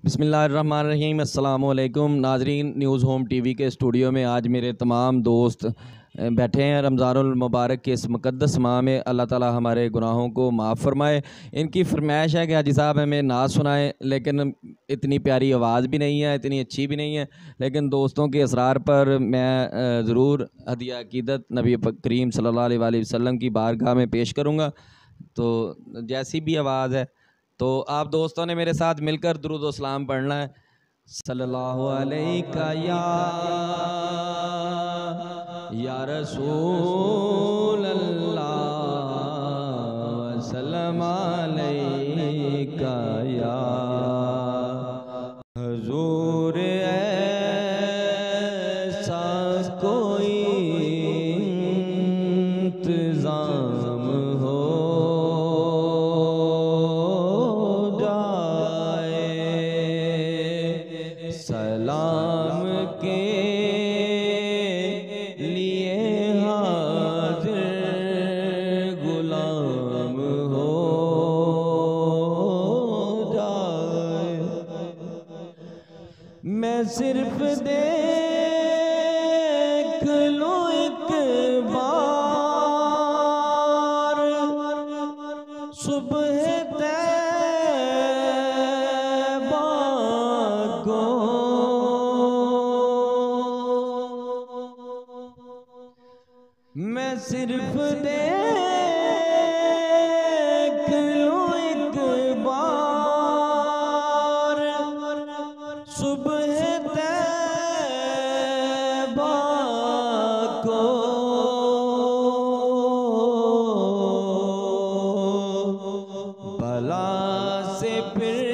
बिस्मिल्लाहिर्रहमानिर्रहीम। अस्सलामुअलैकुम नाजरीन, न्यूज़ होम टीवी के स्टूडियो में आज मेरे तमाम दोस्त बैठे हैं। रमज़ानुल मुबारक के इस मुक़द्दस माह में अल्लाह ताला हमारे गुनाहों को माफ़ फरमाए। इनकी फरमाइश है कि हाजी साहब हमें नात सुनाएं, लेकिन इतनी प्यारी आवाज़ भी नहीं है, इतनी अच्छी भी नहीं है, लेकिन दोस्तों के असरार पर मैं ज़रूर हदिया अक़ीदत नबी करीम सल्लल्लाहु अलैहि वसल्लम की बारगाह में पेश करूँगा। तो जैसी भी आवाज़ है, तो आप दोस्तों ने मेरे साथ मिलकर दुरूद व सलाम पढ़ना है। सल्लल्लाहु अलैका या रसूल अल्लाह, सल्लम अलैका या हुजूर, ऐसा कोई इंतज़ाम हो सलाम के लिए हाज़िर गुलाम हो जाए। मैं सिर्फ देख लूं एक बार सुबह तैबा को, मैं सिर्फ देख लूं एक बार सुबह तैबा को, भला से फिर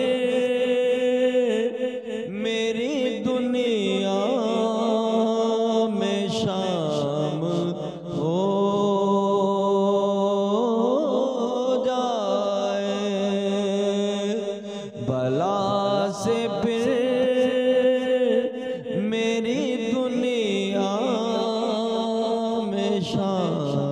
मेरी दुनिया में शाम हो जाए। भला से फिर मेरी दुनिया में शाम